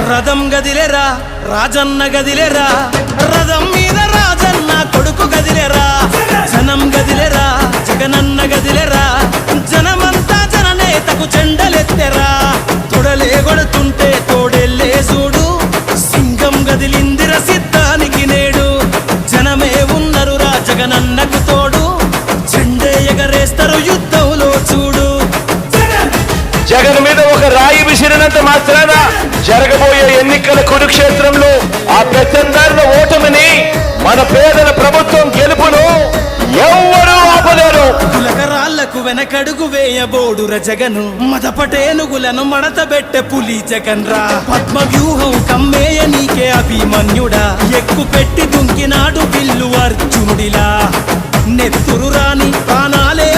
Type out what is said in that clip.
రథం గదిలేరా రాజన్న గదిలేరా, రథం మీద రాజన్న కొడుకు గదిలేరా, జనం గదిలేరా జగనన్న గదిలేరా, జనమంతా జననేతకు చెండలెత్తెరా, తొడలే కొడుతుంటే తోడెల్లే చూడు, సింగం గదిలిందిర సిద్ధానికి నేడు, జనమే ఉన్నరురా జగనన్నకు తోడు, చెండే ఎగరేస్తారు యుద్ధంలో చూడు. జగన్ మీద ఒక రాయి విసిరినంత మాత్రాన జరగబోయే ఎన్నికల కురుక్షేత్రంలో ఆ పెద్దందారుల ఓటమిని, మన పేదల ప్రభుత్వం గెలుపును ఎవ్వరూ ఆపలేరు. కులకరాళ్లకు వెనకడుగు వేయబోడుర జగను, మదపటేనుగులను మడతబెట్టె పులి జగన్ రా, పద్మ వ్యూహం కమ్మేయ నీకే అభిమన్యుడా, ఎక్కు పెట్టి దుంకినాడు విల్లు అర్జునుడిలా, నెత్తురు రాని ప్రాణాలే